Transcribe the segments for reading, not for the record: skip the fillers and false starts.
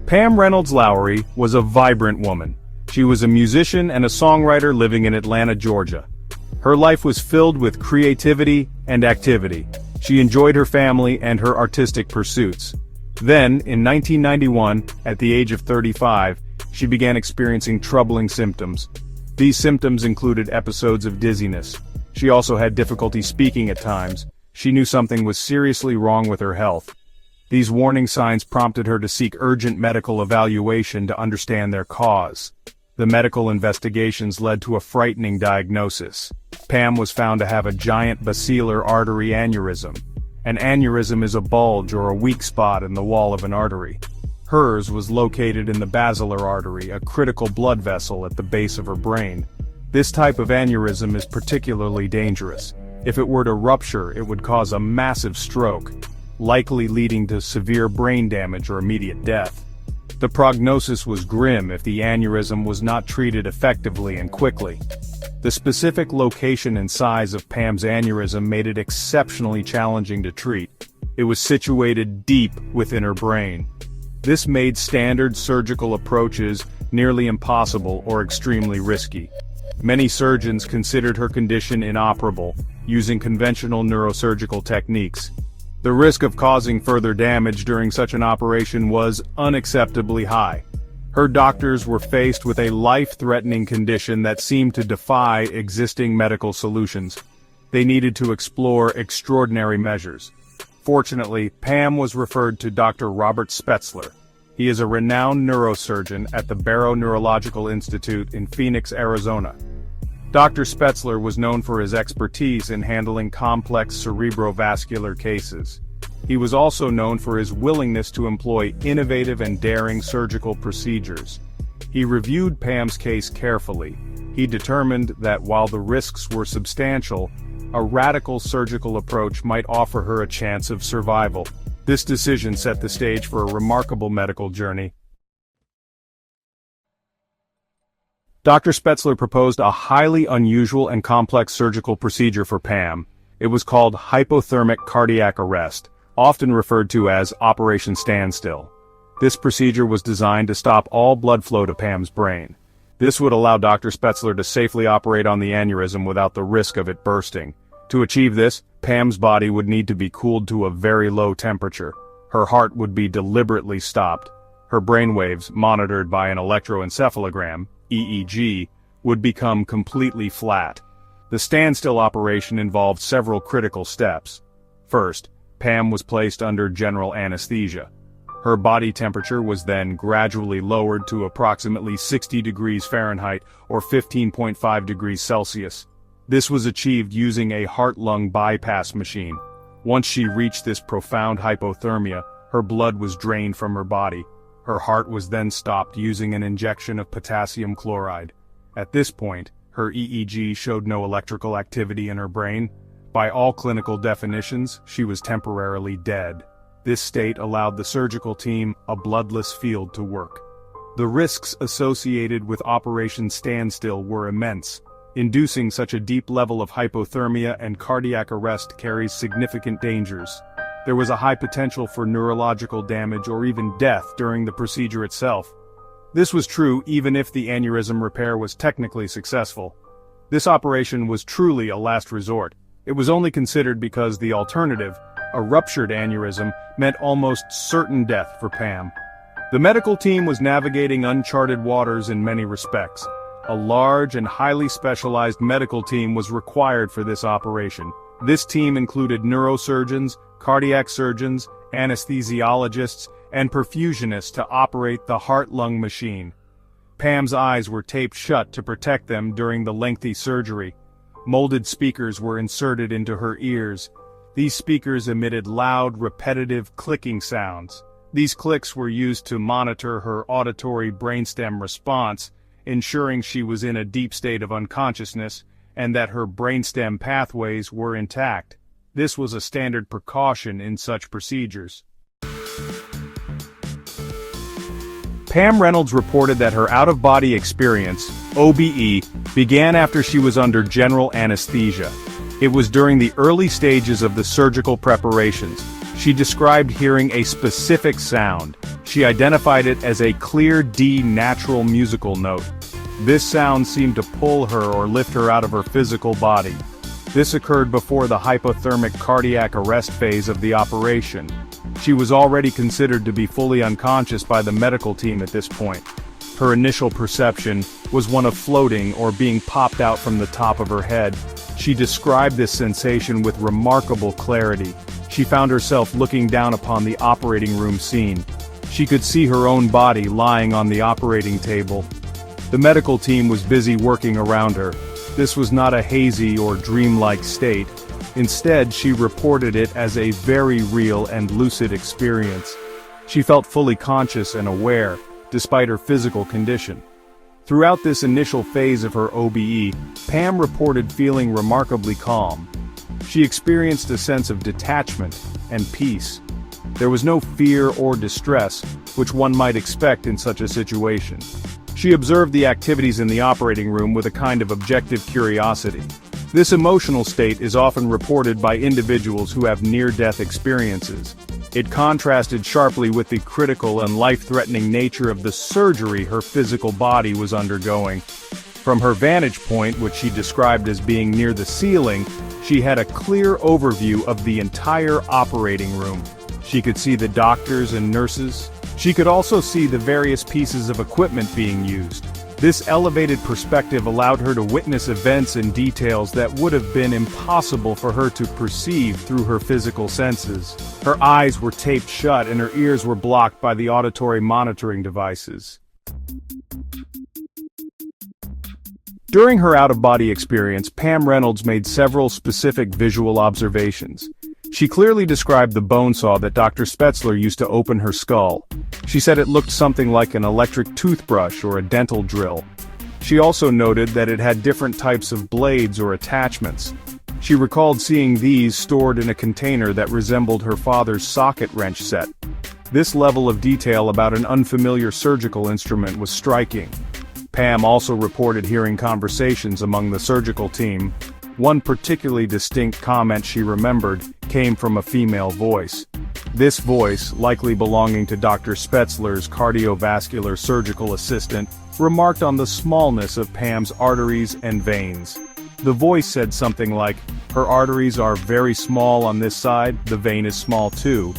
Pam Reynolds Lowry was a vibrant woman. She was a musician and a songwriter living in Atlanta, Georgia. Her life was filled with creativity and activity. She enjoyed her family and her artistic pursuits. Then, in 1991, at the age of 35, she began experiencing troubling symptoms. These symptoms included episodes of dizziness. She also had difficulty speaking at times. She knew something was seriously wrong with her health. These warning signs prompted her to seek urgent medical evaluation to understand their cause. The medical investigations led to a frightening diagnosis. Pam was found to have a giant basilar artery aneurysm. An aneurysm is a bulge or a weak spot in the wall of an artery. Hers was located in the basilar artery, a critical blood vessel at the base of her brain. This type of aneurysm is particularly dangerous. If it were to rupture, it would cause a massive stroke, likely leading to severe brain damage or immediate death. The prognosis was grim if the aneurysm was not treated effectively and quickly. The specific location and size of Pam's aneurysm made it exceptionally challenging to treat. It was situated deep within her brain. This made standard surgical approaches nearly impossible or extremely risky. Many surgeons considered her condition inoperable, using conventional neurosurgical techniques. The risk of causing further damage during such an operation was unacceptably high. Her doctors were faced with a life-threatening condition that seemed to defy existing medical solutions. They needed to explore extraordinary measures. Fortunately, Pam was referred to Dr. Robert Spetzler. He is a renowned neurosurgeon at the Barrow Neurological Institute in Phoenix, Arizona. Dr. Spetzler was known for his expertise in handling complex cerebrovascular cases. He was also known for his willingness to employ innovative and daring surgical procedures. He reviewed Pam's case carefully. He determined that while the risks were substantial, a radical surgical approach might offer her a chance of survival. This decision set the stage for a remarkable medical journey. Dr. Spetzler proposed a highly unusual and complex surgical procedure for Pam. It was called hypothermic cardiac arrest, often referred to as Operation Standstill. This procedure was designed to stop all blood flow to Pam's brain. This would allow Dr. Spetzler to safely operate on the aneurysm without the risk of it bursting. To achieve this, Pam's body would need to be cooled to a very low temperature. Her heart would be deliberately stopped. Her brainwaves, monitored by an electroencephalogram, EEG, would become completely flat. The standstill operation involved several critical steps. First, Pam was placed under general anesthesia. Her body temperature was then gradually lowered to approximately 60 degrees Fahrenheit or 15.5 degrees Celsius. This was achieved using a heart-lung bypass machine. Once she reached this profound hypothermia, her blood was drained from her body. Her heart was then stopped using an injection of potassium chloride. At this point, her EEG showed no electrical activity in her brain. By all clinical definitions, she was temporarily dead. This state allowed the surgical team a bloodless field to work. The risks associated with Operation Standstill were immense. Inducing such a deep level of hypothermia and cardiac arrest carries significant dangers. There was a high potential for neurological damage or even death during the procedure itself. This was true even if the aneurysm repair was technically successful. This operation was truly a last resort. It was only considered because the alternative, a ruptured aneurysm, meant almost certain death for Pam. The medical team was navigating uncharted waters in many respects. A large and highly specialized medical team was required for this operation. This team included neurosurgeons, cardiac surgeons, anesthesiologists, and perfusionists to operate the heart-lung machine. Pam's eyes were taped shut to protect them during the lengthy surgery. Molded speakers were inserted into her ears. These speakers emitted loud, repetitive clicking sounds. These clicks were used to monitor her auditory brainstem response, ensuring she was in a deep state of unconsciousness and that her brainstem pathways were intact. This was a standard precaution in such procedures. Pam Reynolds reported that her out-of-body experience, OBE, began after she was under general anesthesia. It was during the early stages of the surgical preparations. She described hearing a specific sound. She identified it as a clear D natural musical note. This sound seemed to pull her or lift her out of her physical body. This occurred before the hypothermic cardiac arrest phase of the operation. She was already considered to be fully unconscious by the medical team at this point. Her initial perception was one of floating or being popped out from the top of her head. She described this sensation with remarkable clarity. She found herself looking down upon the operating room scene. She could see her own body lying on the operating table. The medical team was busy working around her. This was not a hazy or dreamlike state. Instead, she reported it as a very real and lucid experience. She felt fully conscious and aware, despite her physical condition. Throughout this initial phase of her OBE, Pam reported feeling remarkably calm. She experienced a sense of detachment and peace. There was no fear or distress, which one might expect in such a situation. She observed the activities in the operating room with a kind of objective curiosity. This emotional state is often reported by individuals who have near-death experiences. It contrasted sharply with the critical and life-threatening nature of the surgery her physical body was undergoing. From her vantage point, which she described as being near the ceiling, she had a clear overview of the entire operating room. She could see the doctors and nurses. She could also see the various pieces of equipment being used. This elevated perspective allowed her to witness events and details that would have been impossible for her to perceive through her physical senses. Her eyes were taped shut and her ears were blocked by the auditory monitoring devices. During her out-of-body experience, Pam Reynolds made several specific visual observations. She clearly described the bone saw that Dr. Spetzler used to open her skull. She said it looked something like an electric toothbrush or a dental drill. She also noted that it had different types of blades or attachments. She recalled seeing these stored in a container that resembled her father's socket wrench set. This level of detail about an unfamiliar surgical instrument was striking. Pam also reported hearing conversations among the surgical team. One particularly distinct comment she remembered came from a female voice. This voice, likely belonging to Dr. Spetzler's cardiovascular surgical assistant, remarked on the smallness of Pam's arteries and veins. The voice said something like, "Her arteries are very small on this side, the vein is small too."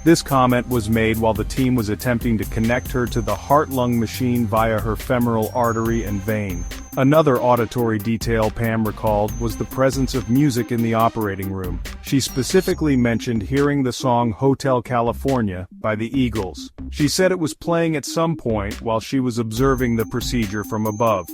This comment was made while the team was attempting to connect her to the heart-lung machine via her femoral artery and vein. Another auditory detail Pam recalled was the presence of music in the operating room. She specifically mentioned hearing the song Hotel California by the Eagles. She said it was playing at some point while she was observing the procedure from above.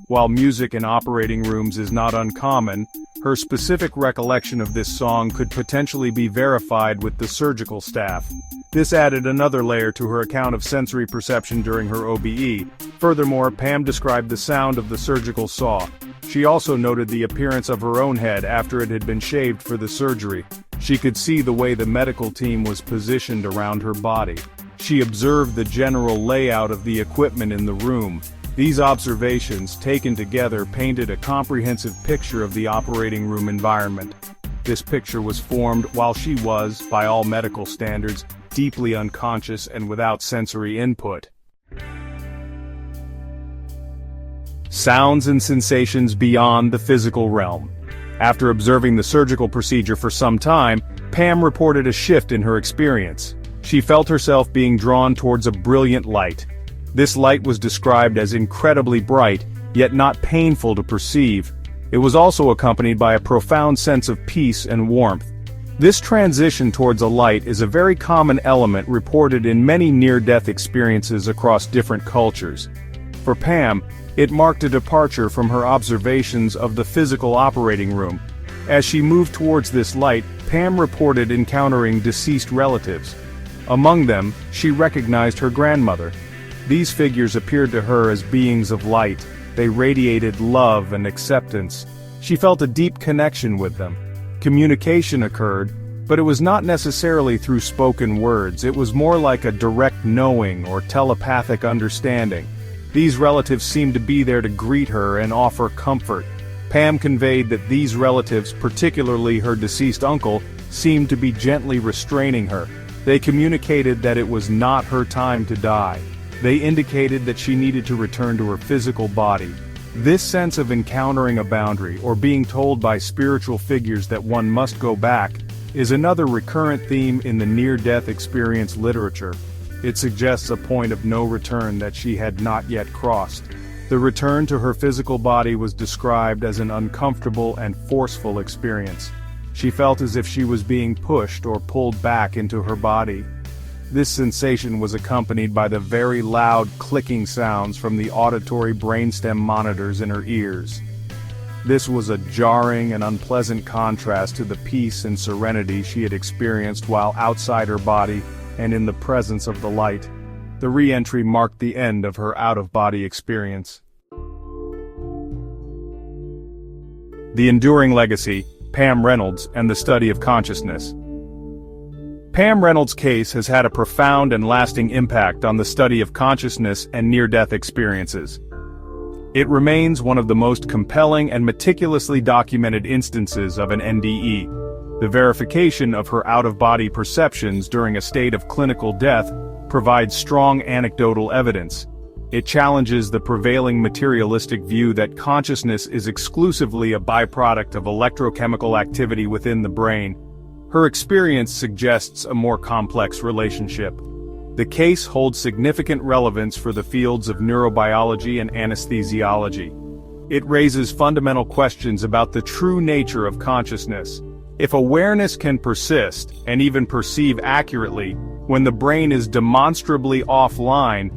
While music in operating rooms is not uncommon, her specific recollection of this song could potentially be verified with the surgical staff. This added another layer to her account of sensory perception during her OBE. Furthermore, Pam described the sound of the surgical saw. She also noted the appearance of her own head after it had been shaved for the surgery. She could see the way the medical team was positioned around her body. She observed the general layout of the equipment in the room. These observations, taken together, painted a comprehensive picture of the operating room environment. This picture was formed while she was, by all medical standards, deeply unconscious and without sensory input. Sounds and sensations beyond the physical realm. After observing the surgical procedure for some time, Pam reported a shift in her experience. She felt herself being drawn towards a brilliant light. This light was described as incredibly bright, yet not painful to perceive. It was also accompanied by a profound sense of peace and warmth. This transition towards a light is a very common element reported in many near-death experiences across different cultures. For Pam, it marked a departure from her observations of the physical operating room. As she moved towards this light, Pam reported encountering deceased relatives. Among them, she recognized her grandmother. These figures appeared to her as beings of light. They radiated love and acceptance. She felt a deep connection with them. Communication occurred, but it was not necessarily through spoken words. It was more like a direct knowing or telepathic understanding. These relatives seemed to be there to greet her and offer comfort. Pam conveyed that these relatives, particularly her deceased uncle, seemed to be gently restraining her. They communicated that it was not her time to die. They indicated that she needed to return to her physical body. This sense of encountering a boundary or being told by spiritual figures that one must go back is another recurrent theme in the near-death experience literature. It suggests a point of no return that she had not yet crossed. The return to her physical body was described as an uncomfortable and forceful experience. She felt as if she was being pushed or pulled back into her body. This sensation was accompanied by the very loud clicking sounds from the auditory brainstem monitors in her ears. This was a jarring and unpleasant contrast to the peace and serenity she had experienced while outside her body and in the presence of the light. The re-entry marked the end of her out-of-body experience. The enduring legacy, Pam Reynolds and the study of consciousness. Pam Reynolds' case has had a profound and lasting impact on the study of consciousness and near-death experiences. It remains one of the most compelling and meticulously documented instances of an NDE. The verification of her out-of-body perceptions during a state of clinical death provides strong anecdotal evidence. It challenges the prevailing materialistic view that consciousness is exclusively a byproduct of electrochemical activity within the brain. Her experience suggests a more complex relationship. The case holds significant relevance for the fields of neurobiology and anesthesiology. It raises fundamental questions about the true nature of consciousness. If awareness can persist, and even perceive accurately, when the brain is demonstrably offline,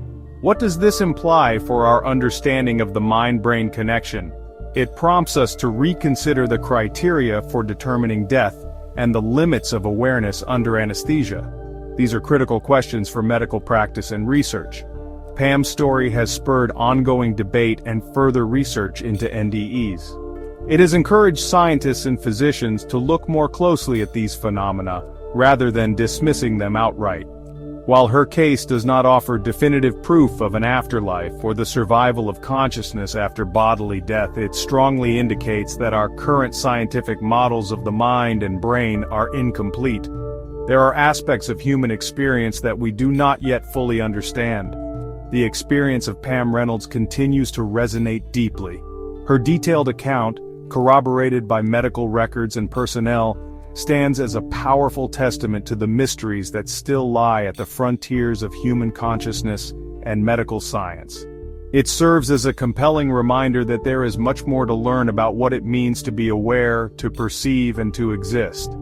what does this imply for our understanding of the mind-brain connection? It prompts us to reconsider the criteria for determining death and the limits of awareness under anesthesia. These are critical questions for medical practice and research. Pam's story has spurred ongoing debate and further research into NDEs. It has encouraged scientists and physicians to look more closely at these phenomena, rather than dismissing them outright. While her case does not offer definitive proof of an afterlife or the survival of consciousness after bodily death, it strongly indicates that our current scientific models of the mind and brain are incomplete. There are aspects of human experience that we do not yet fully understand. The experience of Pam Reynolds continues to resonate deeply. Her detailed account, corroborated by medical records and personnel, stands as a powerful testament to the mysteries that still lie at the frontiers of human consciousness and medical science. It serves as a compelling reminder that there is much more to learn about what it means to be aware, to perceive, and to exist.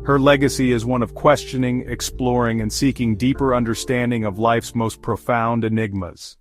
Her legacy is one of questioning, exploring, and seeking deeper understanding of life's most profound enigmas.